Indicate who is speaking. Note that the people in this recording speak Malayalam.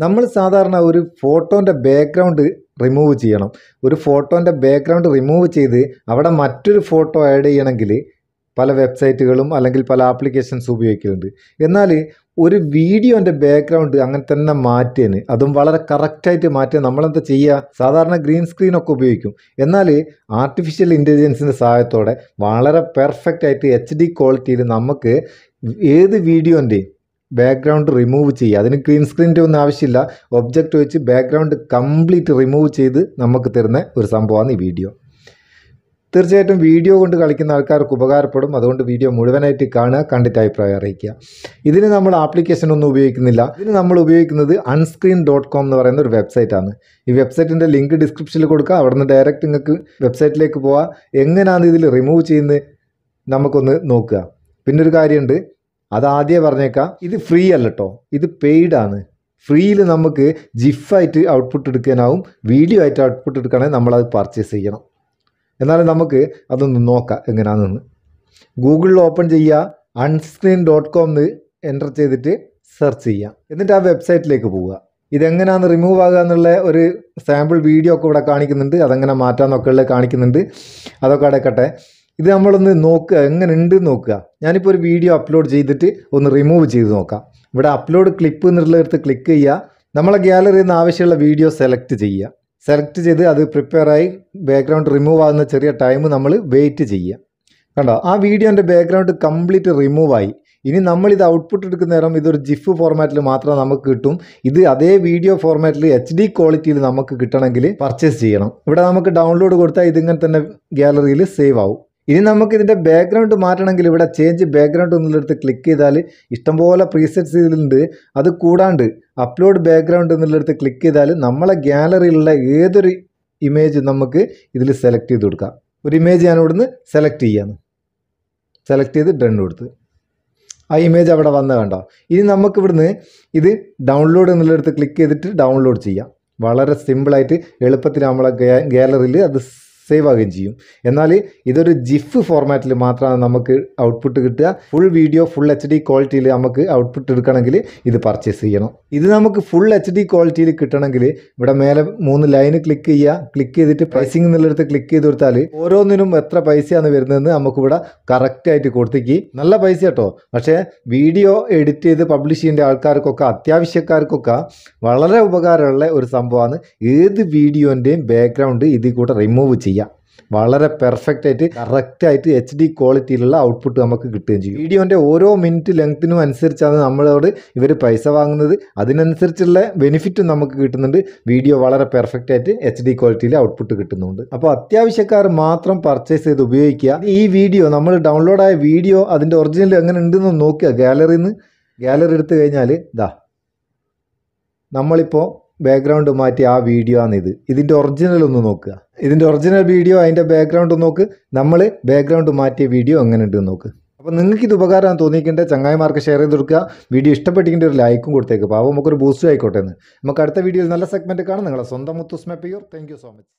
Speaker 1: നമ്മൾ സാധാരണ ഒരു ഫോട്ടോൻ്റെ ബാക്ക്ഗ്രൗണ്ട് റിമൂവ് ചെയ്യണം. ഒരു ഫോട്ടോൻ്റെ ബാക്ക്ഗ്രൗണ്ട് റിമൂവ് ചെയ്ത് അവിടെ മറ്റൊരു ഫോട്ടോ ആഡ് ചെയ്യണമെങ്കിൽ പല വെബ്സൈറ്റുകളും അല്ലെങ്കിൽ പല ആപ്ലിക്കേഷൻസ് ഉപയോഗിക്കുന്നുണ്ട്. എന്നാൽ ഒരു വീഡിയോൻ്റെ ബാക്ക്ഗ്രൗണ്ട് അങ്ങനെ തന്നെ മാറ്റിയതിന് അതും വളരെ കറക്റ്റായിട്ട് മാറ്റിയ നമ്മളെന്താ ചെയ്യുക? സാധാരണ ഗ്രീൻ സ്ക്രീനൊക്കെ ഉപയോഗിക്കും. എന്നാൽ ആർട്ടിഫിഷ്യൽ ഇൻ്റലിജൻസിൻ്റെ സഹായത്തോടെ വളരെ പെർഫെക്റ്റ് ആയിട്ട് HD ക്വാളിറ്റിയിൽ നമുക്ക് ഏത് വീഡിയോൻ്റെയും ബാക്ക്ഗ്രൗണ്ട് റിമൂവ് ചെയ്യുക. അതിന് ഗ്രീൻ സ്ക്രീനിൻ്റെ ഒന്നും ആവശ്യമില്ല. ഒബ്ജക്റ്റ് വെച്ച് ബാക്ക്ഗ്രൗണ്ട് കംപ്ലീറ്റ് റിമൂവ് ചെയ്ത് നമുക്ക് തരുന്ന ഒരു സംഭവമാണ് ഈ വീഡിയോ. തീർച്ചയായിട്ടും വീഡിയോ കൊണ്ട് കളിക്കുന്ന ആൾക്കാർക്ക് ഉപകാരപ്പെടും. അതുകൊണ്ട് വീഡിയോ മുഴുവനായിട്ട് കാണുക, കണ്ടിട്ട് അഭിപ്രായം അറിയിക്കുക. ഇതിന് നമ്മൾ ആപ്ലിക്കേഷൻ ഒന്നും ഉപയോഗിക്കുന്നില്ല. ഇതിന് നമ്മൾ ഉപയോഗിക്കുന്നത് unscreen.com എന്ന് പറയുന്ന ഒരു വെബ്സൈറ്റാണ്. ഈ വെബ്സൈറ്റിൻ്റെ ലിങ്ക് ഡിസ്ക്രിപ്ഷനിൽ കൊടുക്കുക. അവിടെ നിന്ന് ഡയറക്റ്റ് നിങ്ങൾക്ക് വെബ്സൈറ്റിലേക്ക് പോവുക. എങ്ങനെയാണ് ഇതിൽ റിമൂവ് ചെയ്യുന്നത് നമുക്കൊന്ന് നോക്കുക. പിന്നൊരു കാര്യമുണ്ട്, അതാദ്യമേ പറഞ്ഞേക്കാം, ഇത് ഫ്രീ അല്ല കേട്ടോ, ഇത് പെയ്ഡാണ്. ഫ്രീയിൽ നമുക്ക് ജിഫായിട്ട് ഔട്ട്പുട്ട് എടുക്കാനാവും. വീഡിയോ ആയിട്ട് ഔട്ട്പുട്ട് എടുക്കണമെങ്കിൽ നമ്മളത് പർച്ചേസ് ചെയ്യണം. എന്നാലും നമുക്ക് അതൊന്ന് നോക്കാം എങ്ങനെയാണെന്ന്. ഗൂഗിളിൽ ഓപ്പൺ ചെയ്യുക, unscreen.com എന്ന് എൻ്റർ ചെയ്തിട്ട് സെർച്ച് ചെയ്യുക. എന്നിട്ട് ആ വെബ്സൈറ്റിലേക്ക് പോവുക. ഇതെങ്ങനെയാണ് റിമൂവ് ആകുക എന്നുള്ള ഒരു സാമ്പിൾ വീഡിയോ ഒക്കെ ഇവിടെ കാണിക്കുന്നുണ്ട്. അതെങ്ങനെ മാറ്റാമെന്നൊക്കെ ഉള്ളത് കാണിക്കുന്നുണ്ട്. അതൊക്കെ അടക്കട്ടെ. ഇത് നമ്മളൊന്ന് നോക്കുക, എങ്ങനെ ഉണ്ട് നോക്കുക. ഞാനിപ്പോൾ ഒരു വീഡിയോ അപ്ലോഡ് ചെയ്തിട്ട് ഒന്ന് റിമൂവ് ചെയ്ത് നോക്കാം. ഇവിടെ അപ്ലോഡ് ക്ലിപ്പ് എന്നുള്ളടുത്ത് ക്ലിക്ക് ചെയ്യുക. നമ്മളെ ഗ്യാലറിയിൽ നിന്ന് ആവശ്യമുള്ള വീഡിയോ സെലക്ട് ചെയ്യുക. സെലക്ട് ചെയ്ത് അത് പ്രിപ്പയറായി ബാക്ക്ഗ്രൗണ്ട് റിമൂവ് ആകുന്ന ചെറിയ ടൈം നമ്മൾ വെയിറ്റ് ചെയ്യുക. കണ്ടോ, ആ വീഡിയോൻ്റെ ബാക്ക്ഗ്രൗണ്ട് കംപ്ലീറ്റ് റിമൂവായി. ഇനി നമ്മളിത് ഔട്ട്പുട്ട് എടുക്കുന്ന നേരം ഇതൊരു ജിഫ് ഫോർമാറ്റിൽ മാത്രം നമുക്ക് കിട്ടും. ഇത് അതേ വീഡിയോ ഫോർമാറ്റിൽ HD ക്വാളിറ്റിയിൽ നമുക്ക് കിട്ടണമെങ്കിൽ പർച്ചേസ് ചെയ്യണം. ഇവിടെ നമുക്ക് ഡൗൺലോഡ് കൊടുത്താൽ ഇതിങ്ങനെ തന്നെ ഗ്യാലറിയിൽ സേവ് ആവും. ഇനി നമുക്ക് ഇതിൻ്റെ ബാക്ക്ഗ്രൗണ്ട് മാറ്റണമെങ്കിൽ ഇവിടെ ചേഞ്ച് ബാക്ക്ഗ്രൗണ്ട് എന്നുള്ളിടത്ത് ക്ലിക്ക് ചെയ്താൽ ഇഷ്ടംപോലെ പ്രീസെറ്റ്സ് ഇതിലുണ്ട്. അത് കൂടാണ്ട് അപ്ലോഡ് ബാക്ക്ഗ്രൗണ്ട് എന്നുള്ളിടത്ത് ക്ലിക്ക് ചെയ്താൽ നമ്മളെ ഗ്യാലറിയിലുള്ള ഏതൊരു ഇമേജ് നമുക്ക് ഇതിൽ സെലക്ട് ചെയ്ത് കൊടുക്കാം. ഒരു ഇമേജ് ഞാൻ ഇവിടുന്ന് സെലക്ട് ചെയ്യാണ്. സെലക്ട് ചെയ്ത് ഡൺ കൊടുത്ത് ആ ഇമേജ് അവിടെ വന്ന് കണ്ടോ. ഇനി നമുക്ക് ഇവിടുന്ന് ഇത് ഡൗൺലോഡ് എന്നുള്ളിടത്ത് ക്ലിക്ക് ചെയ്തിട്ട് ഡൗൺലോഡ് ചെയ്യാം. വളരെ സിമ്പിളായിട്ട് എളുപ്പത്തിൽ നമ്മളെ ഗ്യാലറിയിൽ അത് സേവ് ആകുകയും ചെയ്യും. എന്നാൽ ഇതൊരു ജിഫ് ഫോർമാറ്റിൽ മാത്രമാണ് നമുക്ക് ഔട്ട്പുട്ട് കിട്ടുക. ഫുൾ വീഡിയോ ഫുൾ HD ക്വാളിറ്റിയിൽ നമുക്ക് ഔട്ട്പുട്ട് എടുക്കണമെങ്കിൽ ഇത് പർച്ചേസ് ചെയ്യണം. ഇത് നമുക്ക് ഫുൾ HD ക്വാളിറ്റിയിൽ കിട്ടണമെങ്കിൽ ഇവിടെ മേലെ 3 ലൈന് ക്ലിക്ക് ചെയ്യുക. ക്ലിക്ക് ചെയ്തിട്ട് പ്രൈസിംഗ് എന്നുള്ളിടത്ത് ക്ലിക്ക് ചെയ്ത് കൊടുത്താൽ ഓരോന്നിനും എത്ര പൈസയാണ് വരുന്നതെന്ന് നമുക്കിവിടെ കറക്റ്റായിട്ട് കൊടുത്തേക്ക്. നല്ല പൈസ കേട്ടോ. പക്ഷേ വീഡിയോ എഡിറ്റ് ചെയ്ത് പബ്ലിഷ് ചെയ്യേണ്ട ആൾക്കാർക്കൊക്കെ അത്യാവശ്യക്കാർക്കൊക്കെ വളരെ ഉപകാരമുള്ള ഒരു സംഭവമാണ്. ഏത് വീഡിയോൻ്റെയും ബാക്ക്ഗ്രൗണ്ട് ഇതിൽ കൂടെ റിമൂവ് ചെയ്യാം. വളരെ പെർഫെക്റ്റ് ആയിട്ട് കറക്റ്റായിട്ട് HD ക്വാളിറ്റിയിലുള്ള ഔട്ട്പുട്ട് നമുക്ക് കിട്ടുകയും ചെയ്യും. വീഡിയോൻ്റെ ഓരോ മിനിറ്റ് ലെങ്ത്തിനും അനുസരിച്ചാണ് നമ്മളോട് ഇവർ പൈസ വാങ്ങുന്നത്. അതിനനുസരിച്ചുള്ള ബെനിഫിറ്റും നമുക്ക് കിട്ടുന്നുണ്ട്. വീഡിയോ വളരെ പെർഫെക്റ്റ് ആയിട്ട് HD ക്വാളിറ്റിയിൽ ഔട്ട്പുട്ട് കിട്ടുന്നുണ്ട്. അപ്പോൾ അത്യാവശ്യക്കാർ മാത്രം പർച്ചേസ് ചെയ്ത് ഉപയോഗിക്കുക. ഈ വീഡിയോ നമ്മൾ ഡൗൺലോഡായ വീഡിയോ അതിൻ്റെ ഒറിജിനൽ എങ്ങനെ ഉണ്ടെന്ന് നോക്കുക. ഗാലറി എടുത്തു കഴിഞ്ഞാൽ ഇതാ നമ്മളിപ്പോൾ ബാക്ക്ഗ്രൗണ്ട് മാറ്റി ആ വീഡിയോ ആണിത്. ഇതിൻ്റെ ഒറിജിനൽ ഒന്ന് നോക്കുക. ഇതിൻ്റെ ഒറിജിനൽ വീഡിയോ അതിൻ്റെ ബാക്ക്ഗ്രൗണ്ട് നോക്ക്. നമ്മൾ ബാക്ക്ഗ്രൗണ്ട് മാറ്റിയ വീഡിയോ എങ്ങനെ ഉണ്ടെന്ന് നോക്ക്. അപ്പോൾ നിങ്ങൾക്ക് ഇത് ഉപകാരമാണ് തോന്നിക്കേണ്ടത് ചങ്ങായിമാർക്ക് ഷെയർ ചെയ്ത് കൊടുക്കുക. വീഡിയോ ഇഷ്ടപ്പെട്ടെങ്കിൽ ഒരു ലൈക്കും കൊടുത്തേക്ക്. അപ്പോൾ നമുക്കൊരു ബൂസ്റ്റ് ആയിക്കോട്ടെ എന്ന്. നമുക്ക് അടുത്ത വീഡിയോയിൽ നല്ല സെഗ്മെൻറ്റ് കാണാം. നിങ്ങളെ സ്വന്തം Muthus Meppayur. Thank you so much.